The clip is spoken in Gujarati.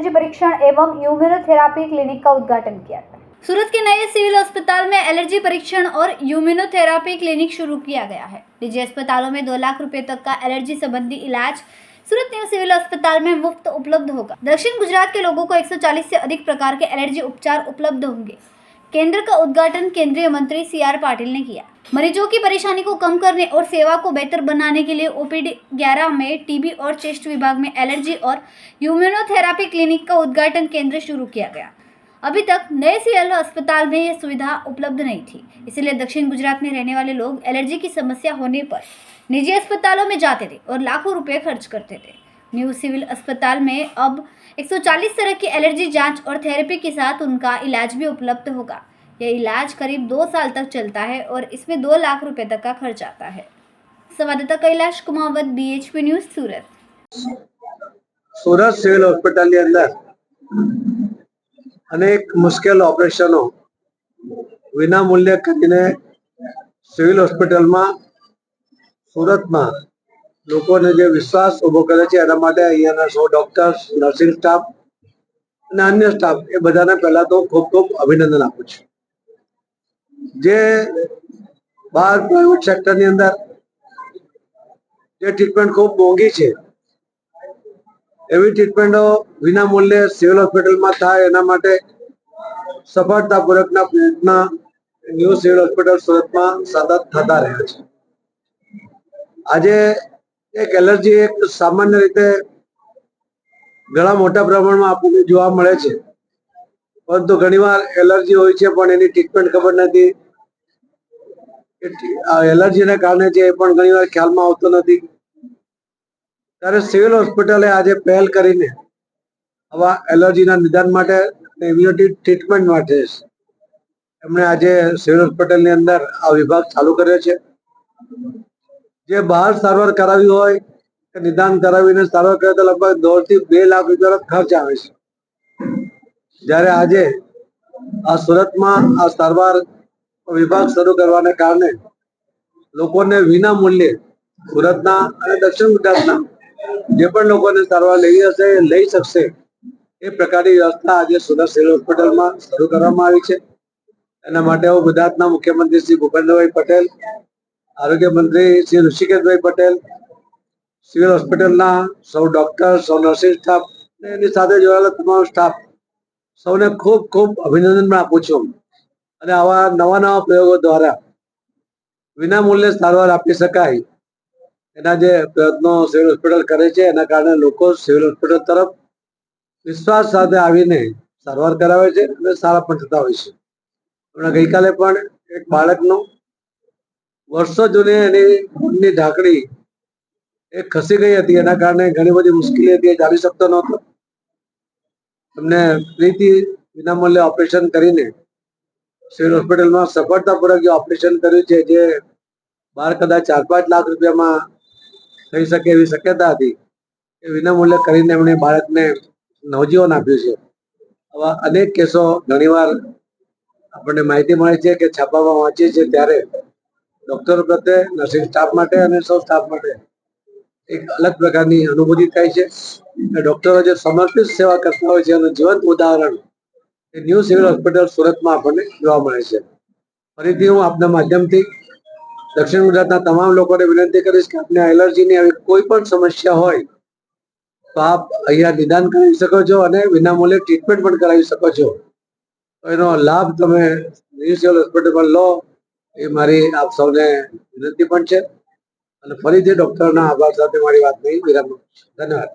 एलर्जी परीक्षण एवं यूमिनोथेरापी क्लिनिक का उद्घाटन किया। सूरत के नए सिविल अस्पताल में एलर्जी परीक्षण और यूमिनोथेरापी क्लिनिक शुरू किया गया है। निजी अस्पतालों में 2 लाख रुपए तक का एलर्जी संबंधी इलाज सूरत न्यू सिविल अस्पताल में मुफ्त उपलब्ध होगा। दक्षिण गुजरात के लोगों को 140 से अधिक प्रकार के एलर्जी उपचार उपलब्ध होंगे। केंद्र का उद्घाटन केंद्रीय मंत्री CR पाटिल ने किया। मरीजों की परेशानी को कम करने और सेवा को बेहतर बनाने के लिए OPD 11 में टीबी और चेस्ट विभाग में एलर्जी और यूमिनोथेरापी क्लिनिक का उद्घाटन केंद्र शुरू किया गया। अभी तक नए सिविल अस्पताल में यह सुविधा उपलब्ध नहीं थी, इसलिए दक्षिण गुजरात में रहने वाले लोग एलर्जी की समस्या होने पर निजी अस्पतालों में जाते थे और लाखों रुपए खर्च करते थे। न्यू सिविल अस्पताल में अब 140 तरह की एलर्जी जांच और थेरेपी के साथ उनका इलाज भी उपलब्ध होगा। यह इलाज करीब 2 साल तक चलता है और इसमें 2 लाख रुपए तक का खर्च आता है। संवाददाता कैलाश कुमावत, BHP न्यूज, सूरत। सूरत सिविल हॉस्पिटल अंदर अनेक मुश्किल ऑपरेशनों विना मूल्य करीने सिविल हॉस्पिटल में सूरत में लोगों ने जो विश्वास उभो करे छे एना माटे अहींयाना 100 डॉक्टर्स, नर्सिंग स्टाफ અને अन्य स्टाफ ए बधाने पहला तो खूब खूब अभिनंदन आपू छुं। जे बार प्राइवेट सेक्टर ની અંદર જે ટ્રીટમેન્ટ ખૂબ મોંઘી છે એવી ટ્રીટમેન્ટો વિના મૂલ્યે સિવિલ હોસ્પિટલમાં થાય એના માટે સફળતાપૂર્વકના પ્રયત્ન ન્યૂ સિવિલ હોસ્પિટલ સુરતમાં સતત થતા રહ્યા છે। આજે એક એલર્જી એક સામાન્ય રીતે ઘણા મોટા પ્રમાણમાં આપણને જોવા મળે છે, પરંતુ ઘણીવાર એલર્જી હોય છે પણ એની ટ્રીટમેન્ટ ખબર નથી। એલર્જીને કારણે જે પણ ઘણીવાર ખ્યાલમાં આવતો નથી, ત્યારે સિવિલ હોસ્પિટલે આજે પહેલ કરીને આવા એલર્જીના નિદાન માટે ઇમ્યુનિટી ટ્રીટમેન્ટ માટે એમણે આજે સિવિલ હોસ્પિટલની અંદર આ વિભાગ ચાલુ કર્યો છે। જે બહાર સારવાર કરાવી હોય કે નિદાન કરાવીને સારવાર કરે તો લગભગ 1.5 થી 2 લાખ રૂપિયાનો ખર્ચ આવે છે, જ્યારે આજે આ સુરતમાં આ સારવાર વિભાગ શરૂ કરવાને કારણે લોકોને વિના મૂલ્યે સુરતના અને દક્ષિણ ગુજરાતના જે પણ લોકોને સારવાર લેવી હશે એ લઈ શકશે એ પ્રકારની વ્યવસ્થા આજે સુરત સિવિલ હોસ્પિટલમાં શરૂ કરવામાં આવી છે। એના માટે હું ગુજરાતના મુખ્યમંત્રી શ્રી ભૂપેન્દ્રભાઈ પટેલ, આરોગ્ય મંત્રી શ્રી ઋષિકેશભાઈ પટેલ, સિવિલ હોસ્પિટલના સૌ ડોક્ટર, સૌ નર્સિંગ સ્ટાફ, એની સાથે જોડાયેલા તમામ સ્ટાફ સૌને ખૂબ ખૂબ અભિનંદન આપું છું। અને આવા નવા નવા પ્રયોગો દ્વારા વિના મૂલ્યે સારવાર આપી શકાય એના જે પ્રયત્નો સિવિલ હોસ્પિટલ કરે છે એના કારણે લોકો સિવિલ હોસ્પિટલ તરફ વિશ્વાસ સાથે આવીને સારવાર કરાવે છે અને સારા પણ થતા હોય છે। હમણાં ગઈકાલે પણ એક બાળકનું વર્ષો જૂની એની ખૂનની ઢાંકણી એ ખસી ગઈ હતી, એના કારણે ઘણી બધી મુશ્કેલી હતી, ચાલી શકતો નહોતો। એમને ફ્રીથી વિનામૂલ્યે ઓપરેશન કરીને સિવિલ હોસ્પિટલમાં સફળતાપૂર્વક જે ઓપરેશન કર્યું છે, જે બહાર કદાચ 4-5 લાખ રૂપિયામાં થઈ શકે એવી શક્યતા હતી, એ વિનામૂલ્યે કરીને એમણે બાળકને નવજીવન આપ્યું છે। આવા અનેક કેસો ઘણીવાર આપણને માહિતી મળે છે કે છાપામાં વાંચીએ છીએ ત્યારે ડોક્ટરો પ્રત્યે, નર્સિંગ સ્ટાફ માટે અને સૌ સ્ટાફ માટે એક અલગ પ્રકારની અનુભૂતિ થાય છે। ડોક્ટરો જે સમર્પિત સેવા કરતા હોય છે એનું જીવંત ઉદાહરણ એ ન્યૂ સિવિલ હોસ્પિટલ સુરતમાં આપણને જોવા મળે છે। ફરીથી હું આપના માધ્યમથી દક્ષિણ ગુજરાતના તમામ લોકોને વિનંતી કરીશ કે આપને એલર્જીની આવી કોઈ પણ સમસ્યા હોય તો આપ અહીંયા નિદાન કરાવી શકો છો અને વિનામૂલ્યે ટ્રીટમેન્ટ પણ કરાવી શકો છો। તો એનો લાભ તમે ન્યૂ સિવિલ હોસ્પિટલમાં લો એ મારી આપ સૌને વિનંતી પણ છે। અને ફરીથી ડોક્ટરના આભાર સાથે મારી વાતને વિરામ આપું છું। ધન્યવાદ।